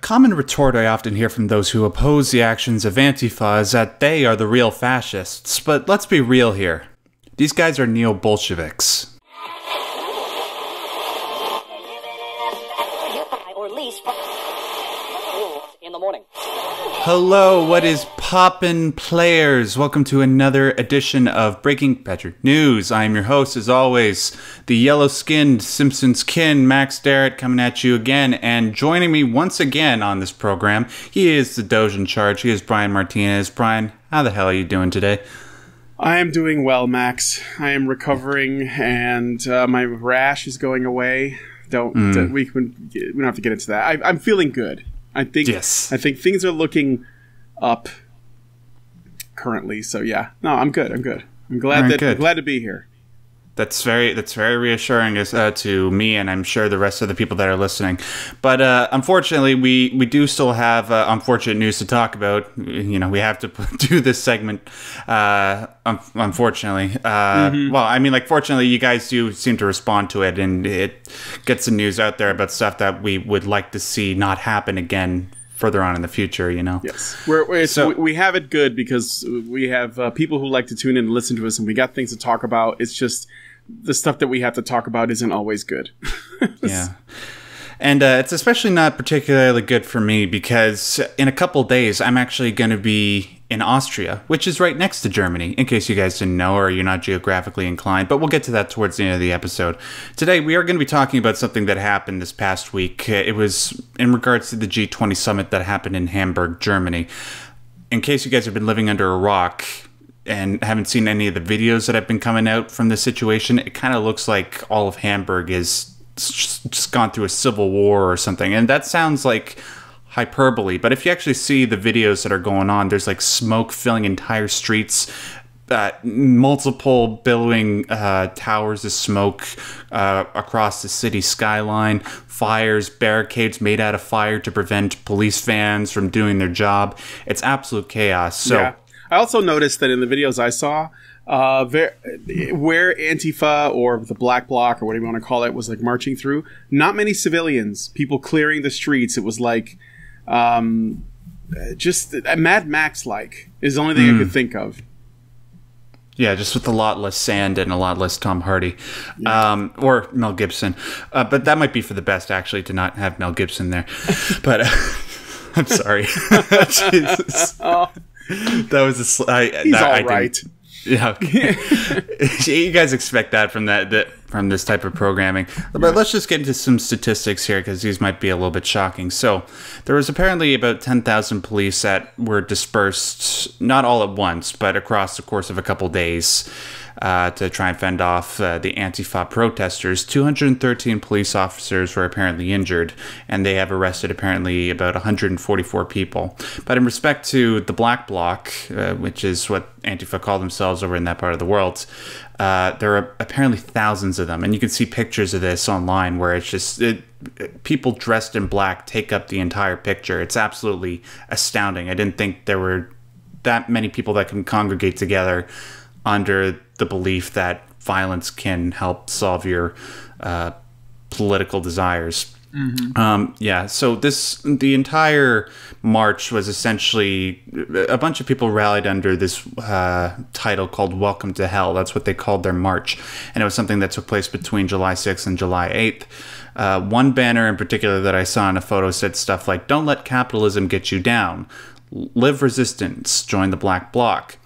common retort I often hear from those who oppose the actions of Antifa is that they are the real fascists. But let's be real here. These guys are neo-Bolsheviks. In the morning. Hello, what is poppin' players? Welcome to another edition of Breaking Badger News. I am your host, as always, the yellow-skinned Simpsons kin, Max Darrett, coming at you again. And joining me once again on this program, he is the Doge in charge. He is Brian Martinez. Brian, how the hell are you doing today? I am doing well, Max. I am recovering, and my rash is going away. We don't have to get into that. I'm feeling good. I think things are looking up currently. So yeah, no, I'm good. I'm glad I'm glad to be here. That's very reassuring to me, and I'm sure the rest of the people that are listening. But unfortunately, we do still have unfortunate news to talk about. You know, we have to do this segment. Unfortunately, well, I mean, like, fortunately, you guys do seem to respond to it, and it gets the news out there about stuff that we would like to see not happen again further on in the future, you know? Yes. We have it good because we have people who like to tune in and listen to us, and we got things to talk about. It's just the stuff that we have to talk about isn't always good. Yeah. And it's especially not particularly good for me because in a couple days, I'm actually going to be in Austria, which is right next to Germany, in case you guys didn't know or you're not geographically inclined. But we'll get to that towards the end of the episode. Today, we are going to be talking about something that happened this past week. It was in regards to the G20 summit that happened in Hamburg, Germany. In case you guys have been living under a rock and haven't seen any of the videos that have been coming out from this situation, it kind of looks like all of Hamburg is just gone through a civil war or something. And that sounds like hyperbole, but if you actually see the videos that are going on, there's like smoke filling entire streets, multiple billowing towers of smoke across the city skyline, fires, barricades made out of fire to prevent police vans from doing their job. It's absolute chaos. So yeah. I also noticed that in the videos I saw, where Antifa or the Black Bloc or whatever you want to call it was like marching through, not many civilians, people clearing the streets. It was like just Mad Max-like is the only thing I could think of. Yeah, just with a lot less sand and a lot less Tom Hardy, or Mel Gibson. But that might be for the best, actually, to not have Mel Gibson there. But I'm sorry. Jesus. Oh. That was he's all right. Yeah, okay. You guys expect that from this type of programming. But let's just get into some statistics here because these might be a little bit shocking. So there was apparently about 10,000 police that were dispersed, not all at once, but across the course of a couple days to try and fend off the Antifa protesters. 213 police officers were apparently injured, and they have arrested apparently about 144 people. But in respect to the Black Bloc, which is what Antifa call themselves over in that part of the world, there are apparently thousands of them. And you can see pictures of this online where it's just people dressed in black take up the entire picture. It's absolutely astounding. I didn't think there were that many people that can congregate together under the belief that violence can help solve your political desires. Yeah, so the entire march was essentially a bunch of people rallied under this title called Welcome to Hell. That's what they called their march. And it was something that took place between July 6th and July 8th. One banner in particular that I saw in a photo said stuff like, "Don't let capitalism get you down. Live resistance. Join the Black Bloc."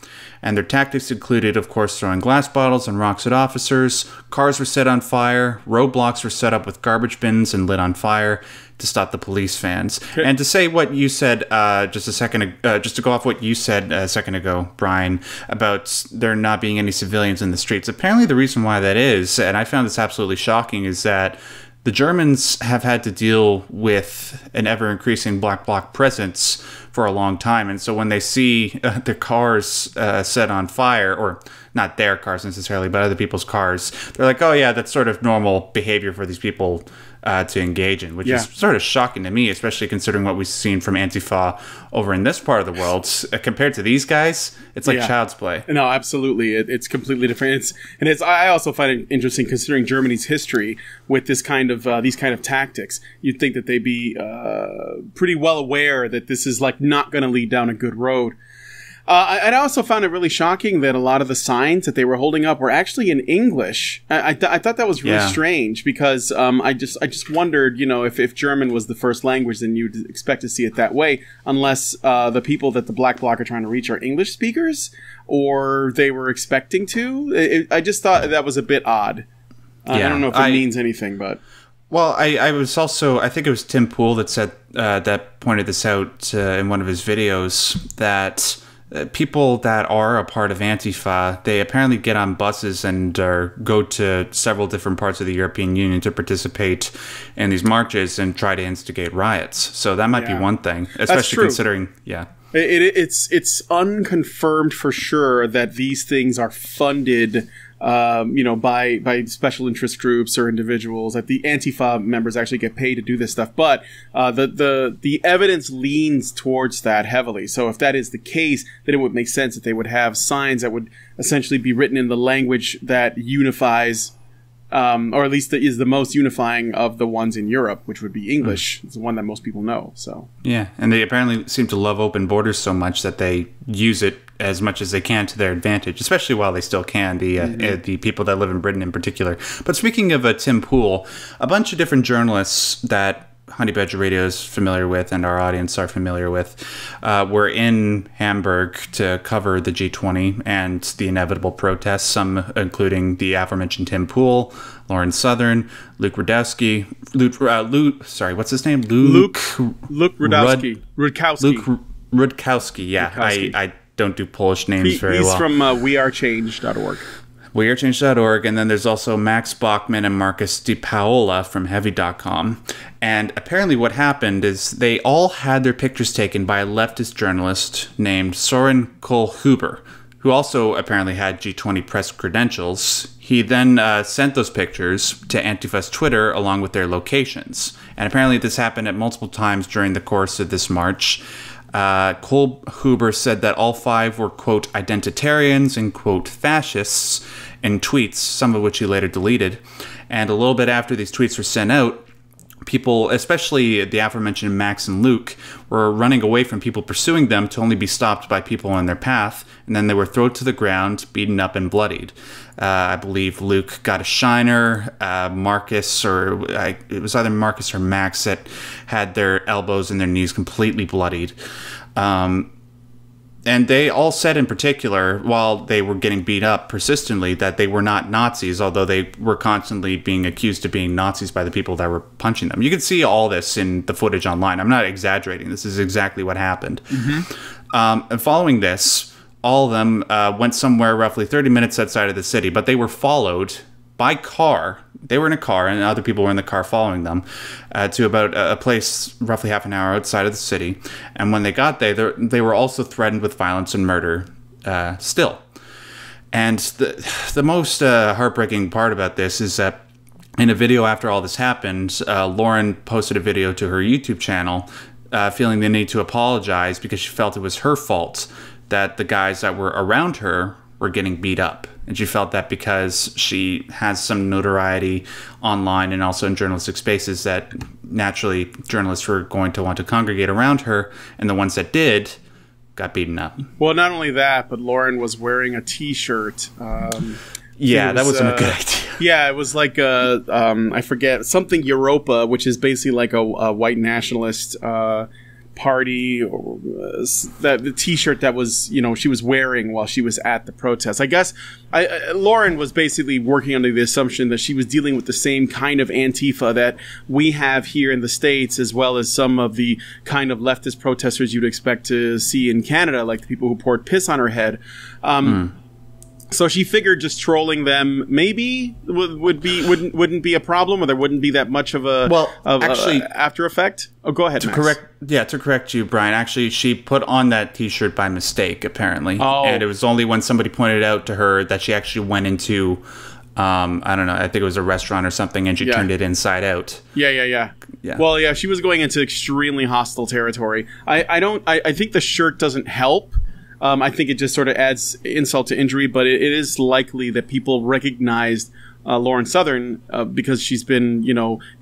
And their tactics included, of course, throwing glass bottles and rocks at officers. Cars were set on fire. Roadblocks were set up with garbage bins and lit on fire to stop the police vans. And to say what you said just to go off what you said a second ago, Brian, about there not being any civilians in the streets. Apparently the reason why that is, and I found this absolutely shocking, is that the Germans have had to deal with an ever-increasing Black Bloc presence for a long time. And so when they see their cars set on fire, or not their cars necessarily, but other people's cars, they're like, oh yeah, that's sort of normal behavior for these people to engage in, which is sort of shocking to me, especially considering what we've seen from Antifa over in this part of the world. Compared to these guys, it's like child's play. No, absolutely. It's completely different. I also find it interesting considering Germany's history with this kind of these kind of tactics. You'd think that they'd be pretty well aware that this is like not going to lead down a good road. I also found it really shocking that a lot of the signs that they were holding up were actually in English. I thought that was really strange because I just wondered, if German was the first language, then you'd expect to see it that way, unless the people that the Black Bloc are trying to reach are English speakers, or they were expecting to. I just thought that was a bit odd. I don't know if it means anything, but... Well, I think it was Tim Pool that said that pointed this out in one of his videos, that people that are a part of Antifa, they apparently get on buses and go to several different parts of the European Union to participate in these marches and try to instigate riots. So that might be one thing, especially considering, It's unconfirmed for sure that these things are funded by special interest groups or individuals. That the Antifa members actually get paid to do this stuff, but the evidence leans towards that heavily. So if that is the case, then it would make sense that they would have signs that would essentially be written in the language that unifies, or at least that is the most unifying of the ones in Europe, which would be English. It's the one that most people know. So and they apparently seem to love open borders so much that they use it as much as they can to their advantage, especially while they still can, the people that live in Britain in particular. But speaking of Tim Pool, a bunch of different journalists that Honey Badger Radio is familiar with and our audience are familiar with were in Hamburg to cover the G20 and the inevitable protests, some including the aforementioned Tim Pool, Lauren Southern, Luke Rudkowski, what's his name? Luke Rudkowski. Luke Rudkowski, I don't do Polish names very well. He's from wearechange.org. wearechange.org, and then there's also Max Bachman and Marcus Di Paola from Heavy.com. And apparently what happened is they all had their pictures taken by a leftist journalist named Soren Kohlhuber, who also apparently had G20 press credentials. He then sent those pictures to Antifa's Twitter along with their locations. And apparently this happened at multiple times during the course of this march. Kohlhuber said that all five were, quote, identitarians and, quote, fascists in tweets, some of which he later deleted. And a little bit after these tweets were sent out, people, especially the aforementioned Max and Luke, were running away from people pursuing them to only be stopped by people on their path, and then they were thrown to the ground, beaten up, and bloodied. I believe Luke got a shiner. Marcus, it was either Marcus or Max, that had their elbows and their knees completely bloodied. And they all said in particular, while they were getting beat up persistently, that they were not Nazis, although they were constantly being accused of being Nazis by the people that were punching them. You can see all this in the footage online. I'm not exaggerating. This is exactly what happened. And following this, all of them went somewhere roughly 30 minutes outside of the city, but they were followed by car. They were in a car, and other people were in the car following them to about a place roughly half an hour outside of the city. And when they got there, they were also threatened with violence and murder still. And the most heartbreaking part about this is that in a video after all this happened, Lauren posted a video to her YouTube channel feeling the need to apologize because she felt it was her fault that the guys that were around her were getting beat up. And she felt that because she has some notoriety online and also in journalistic spaces, that naturally journalists were going to want to congregate around her, and the ones that did got beaten up. Well, not only that, but Lauren was wearing a T-shirt. That wasn't a good idea. Yeah, it was like I forget, something Europa, which is basically like a white nationalist party, or the T-shirt that was, she was wearing while she was at the protest. I guess Lauren was basically working under the assumption that she was dealing with the same kind of Antifa that we have here in the States, as well as some of the kind of leftist protesters you'd expect to see in Canada, like the people who poured piss on her head. So she figured just trolling them maybe wouldn't be a problem, or there wouldn't be that much of a after effect. Oh, go ahead, Max. To correct you, Brian. Actually, she put on that T-shirt by mistake, apparently, and it was only when somebody pointed out to her that she actually went into I don't know. I think it was a restaurant or something, and she turned it inside out. Yeah. Well, yeah, she was going into extremely hostile territory. I think the shirt doesn't help. I think it just sort of adds insult to injury, but it is likely that people recognized Lauren Southern because she's been,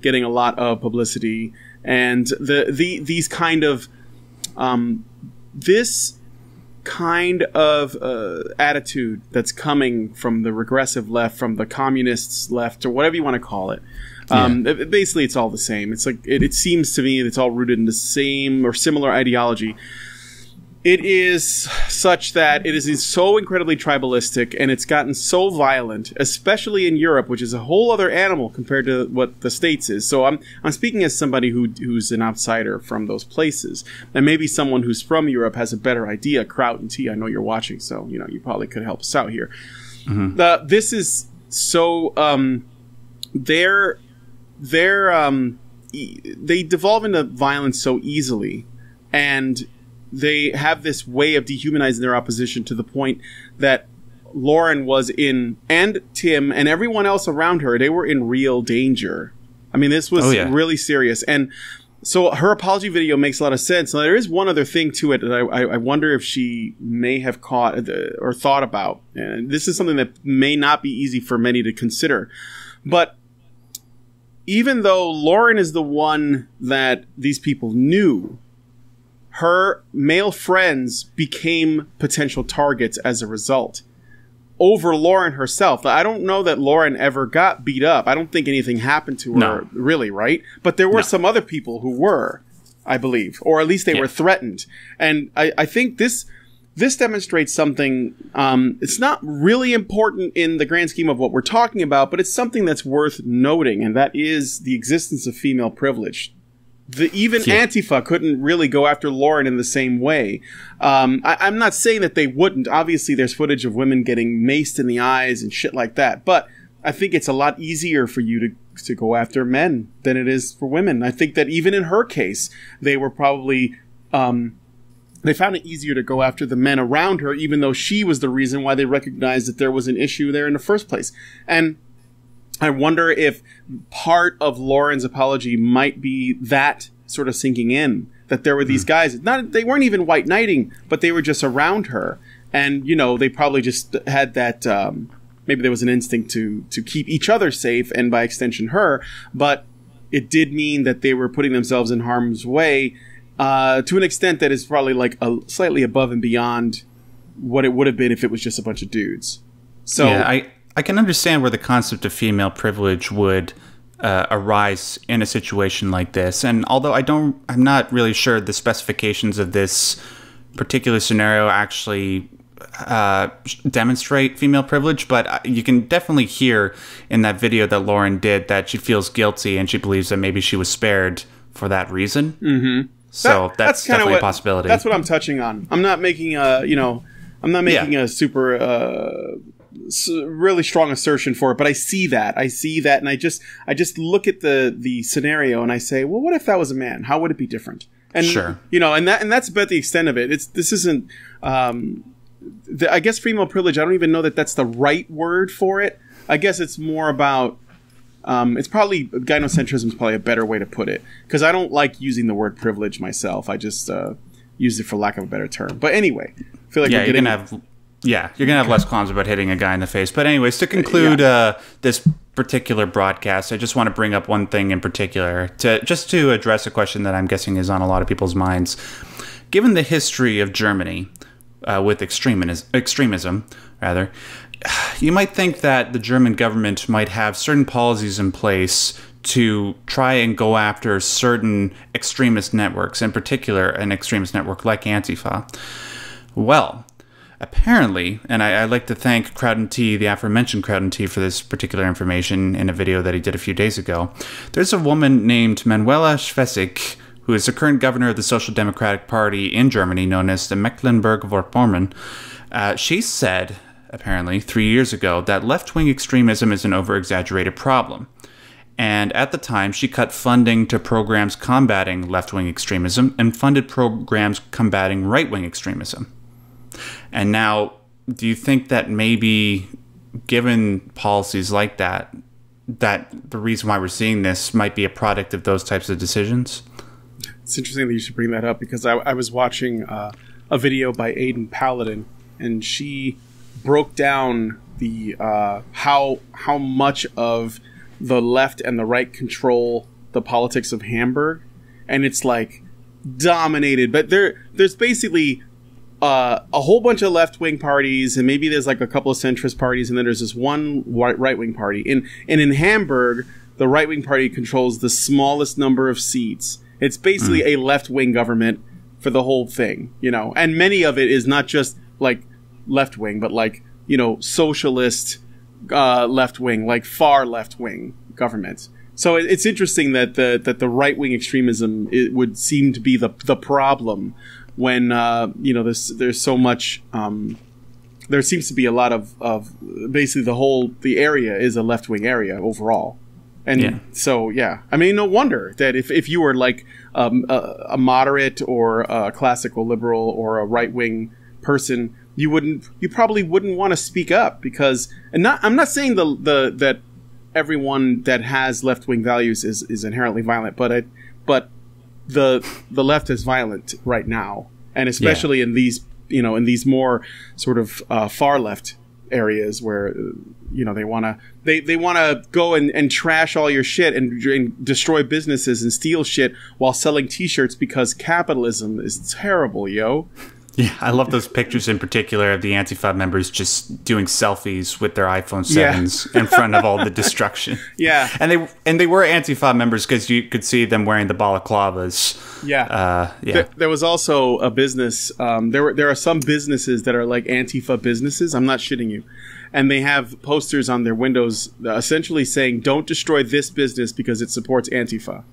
getting a lot of publicity, and these kind of this kind of attitude that's coming from the regressive left, from the communists left, or whatever you want to call it. Basically, it's all the same. It's like it seems to me it's all rooted in the same or similar ideology. It is such that it is so incredibly tribalistic, and it's gotten so violent, especially in Europe, which is a whole other animal compared to what the States is. So I'm speaking as somebody who's an outsider from those places, and maybe someone who's from Europe has a better idea. Kraut and T, I know you're watching, so you probably could help us out here. Mm-hmm. This is so they devolve into violence so easily, and they have this way of dehumanizing their opposition to the point that Lauren and Tim and everyone else around her, they were in real danger. I mean, this was really serious. And so her apology video makes a lot of sense. Now, there is one other thing to it that I wonder if she may have caught or thought about. And this is something that may not be easy for many to consider. But even though Lauren is the one that these people knew, her male friends became potential targets as a result over Lauren herself. I don't know that Lauren ever got beat up. I don't think anything happened to her, really, right? But there were some other people who were, I believe, or at least they were threatened. And I think this demonstrates something. It's not really important in the grand scheme of what we're talking about, but it's something that's worth noting, and that is the existence of female privilege. Even Antifa couldn't really go after Lauren in the same way. I'm not saying that they wouldn't. Obviously, there's footage of women getting maced in the eyes and shit like that. But I think it's a lot easier for you to go after men than it is for women. I think that even in her case, they were probably... they found it easier to go after the men around her, even though she was the reason why they recognized that there was an issue there in the first place. And I wonder if part of Lauren's apology might be that sort of sinking in, that there were these guys, they weren't even white knighting, but they were just around her. And, they probably just had that, maybe there was an instinct to keep each other safe and by extension her, but it did mean that they were putting themselves in harm's way to an extent that is probably like slightly above and beyond what it would have been if it was just a bunch of dudes. So I can understand where the concept of female privilege would arise in a situation like this. And although I'm not really sure the specifications of this particular scenario actually demonstrate female privilege, but you can definitely hear in that video that Lauren did that she feels guilty and she believes that maybe she was spared for that reason. Mm-hmm. So that's definitely a possibility. That's what I'm touching on. I'm not making a super really strong assertion for it, but I see that, and I just look at the scenario and I say, well, what if that was a man? How would it be different? And sure, and that's about the extent of it. This isn't. I guess female privilege. I don't even know that that's the right word for it. I guess it's more about. It's probably gynocentrism is probably a better way to put it, because I don't like using the word privilege myself. I just use it for lack of a better term. But anyway, I feel like you're gonna have less qualms about hitting a guy in the face. But anyways, to conclude this particular broadcast, I just want to bring up one thing in particular to address a question that I'm guessing is on a lot of people's minds. Given the history of Germany with extremism, you might think that the German government might have certain policies in place to try and go after certain extremist networks, in particular an extremist network like Antifa. Well, apparently, and I'd like to thank Crowd&T, the aforementioned Crowd&T, for this particular information in a video that he did a few days ago. There's a woman named Manuela Schwesig, who is the current governor of the Social Democratic Party in Germany, known as the Mecklenburg-Vorpommern. She said, apparently, 3 years ago, that left-wing extremism is an over-exaggerated problem. And at the time, she cut funding to programs combating left-wing extremism and funded programs combating right-wing extremism. And now, do you think that maybe given policies like that, that the reason why we're seeing this might be a product of those types of decisions? It's interesting that you should bring that up, because I was watching a video by Aidan Paladin, and she broke down the how much of the left and the right control the politics of Hamburg, and it's like dominated. But there's basically a whole bunch of left-wing parties, and maybe there's like a couple of centrist parties, and then there's this one right-wing party. And in Hamburg, the right-wing party controls the smallest number of seats. It's basically a left-wing government for the whole thing, you know. And many of it is not just like left-wing, but like, you know, socialist left-wing, like far left-wing governments. So it's interesting that the right-wing extremism would seem to be the problem when you know, there's so much. There seems to be a lot of basically the area is a left-wing area overall. And so, yeah, I mean, no wonder that if you were like a moderate or a classical liberal or a right-wing person, you probably wouldn't want to speak up, because, and I'm not saying that everyone that has left-wing values is inherently violent, but the left is violent right now, and especially in these, you know, in these more sort of far left areas where, you know, they want to go and trash all your shit and destroy businesses and steal shit while selling t-shirts, because capitalism is terrible, yo. Yeah, I love those pictures in particular of the Antifa members just doing selfies with their iPhone 7s in front of all the destruction. Yeah. And they were Antifa members because you could see them wearing the balaclavas. Yeah. There was also a business. There are some businesses that are like Antifa businesses. I'm not shitting you. And they have posters on their windows essentially saying, "Don't destroy this business because it supports Antifa."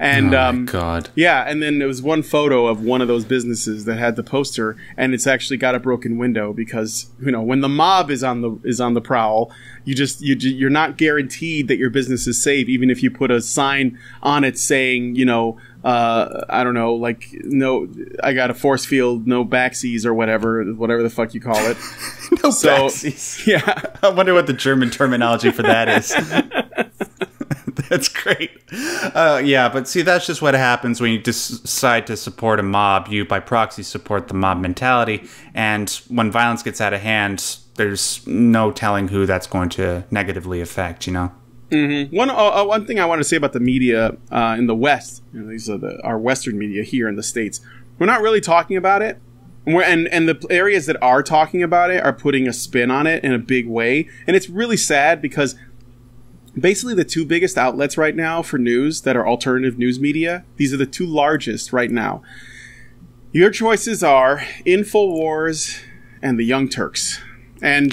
And oh my God. Yeah, and then there was one photo of one of those businesses that had the poster, and it's actually got a broken window because, you know, when the mob is on the prowl, you're not guaranteed that your business is safe, even if you put a sign on it saying, you know, I don't know, like, no, I got a force field, no backsies or whatever the fuck you call it. No backsies. Yeah. I wonder what the German terminology for that is. That's great. Yeah, but see, that's just what happens when you decide to support a mob. You, by proxy, support the mob mentality. And when violence gets out of hand, there's no telling who that's going to negatively affect, you know? Mm-hmm. One thing I want to say about the media in the West, you know, these are our Western media here in the States, we're not really talking about it. And the areas that are talking about it are putting a spin on it in a big way. And it's really sad because basically the two biggest outlets right now for news that are alternative news media, these are the two largest right now. Your choices are InfoWars and the Young Turks. And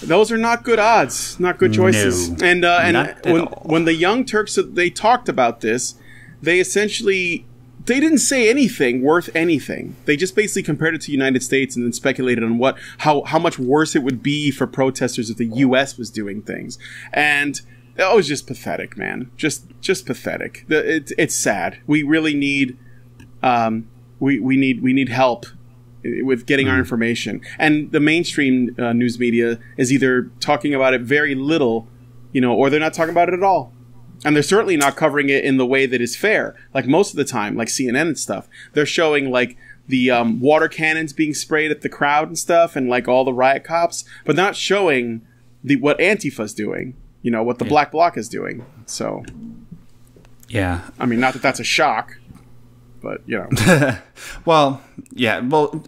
those are not good odds, not good choices. No, and when the Young Turks, they talked about this, they didn't say anything worth anything. They just basically compared it to the United States and then speculated on how much worse it would be for protesters if the U.S. was doing things. And it was just pathetic, man. Just pathetic. It's sad. We really need we need help with getting our information. And the mainstream news media is either talking about it very little, you know, or they're not talking about it at all. And they're certainly not covering it in the way that is fair. Like most of the time, like CNN and stuff, they're showing like the water cannons being sprayed at the crowd and stuff, and like all the riot cops, but not showing what Antifa's doing. You know, what the Black Bloc is doing. So, yeah. I mean, not that that's a shock, but you know. Well, yeah. Well,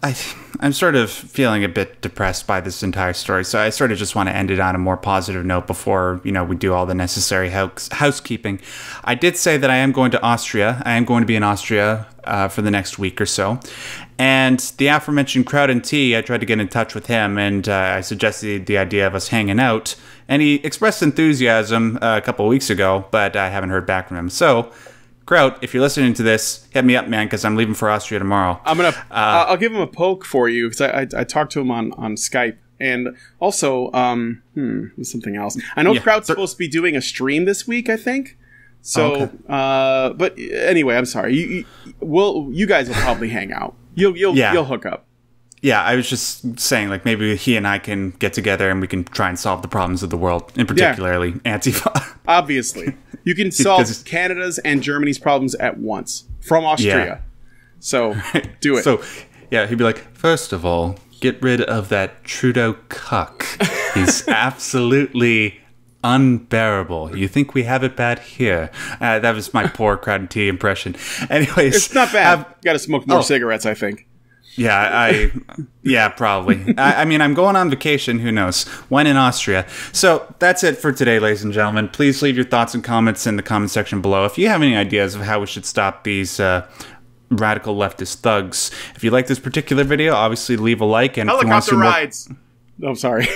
I'm sort of feeling a bit depressed by this entire story, so I sort of just want to end it on a more positive note before, you know, we do all the necessary housekeeping. I did say that I am going to Austria. I am going to be in Austria for the next week or so. And the aforementioned Crowd and Tea, I tried to get in touch with him, and I suggested the idea of us hanging out. And he expressed enthusiasm a couple of weeks ago, but I haven't heard back from him. So, Kraut, if you're listening to this, hit me up, man, because I'm leaving for Austria tomorrow. I'll give him a poke for you, because I talked to him on Skype. And also, there's something else. I know Kraut's supposed to be doing a stream this week, I think. So, okay. But anyway, I'm sorry. You guys will probably hang out. You'll hook up. Yeah, I was just saying, like, maybe he and I can get together and we can try and solve the problems of the world, in particularly Antifa. Obviously. You can solve Canada's and Germany's problems at once from Austria. Yeah. So, do it. So, yeah, he'd be like, first of all, get rid of that Trudeau cuck. He's absolutely unbearable. You think we have it bad here? That was my poor Crowd and Tea impression. Anyways. It's not bad. Got to smoke more cigarettes, I think. Yeah, yeah, probably. I mean, I'm going on vacation. Who knows? When in Austria. So that's it for today, ladies and gentlemen. Please leave your thoughts and comments in the comment section below. If you have any ideas of how we should stop these radical leftist thugs. If you like this particular video, obviously leave a like. And helicopter rides. Oh, sorry.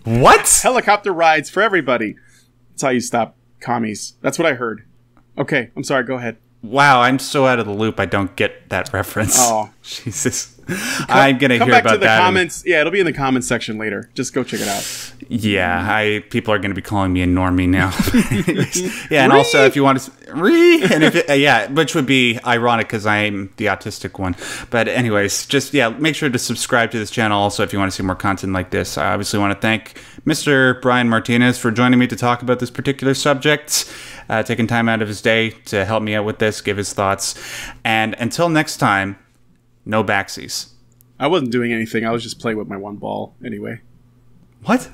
What? Helicopter rides for everybody. That's how you stop commies. That's what I heard. Okay, I'm sorry. Go ahead. Wow, I'm so out of the loop. I don't get that reference. Oh, Jesus! I'm gonna hear about that. Come back to the comments. Yeah, it'll be in the comments section later. Just go check it out. Yeah, people are gonna be calling me a normie now. Yeah, and also if you want to, and if which would be ironic because I'm the autistic one. But anyways, just make sure to subscribe to this channel. Also, if you want to see more content like this, I obviously want to thank Mr. Brian Martinez for joining me to talk about this particular subject. Taking time out of his day to help me out with this, give his thoughts. And until next time, no backsies. I wasn't doing anything. I was just playing with my one ball anyway. What?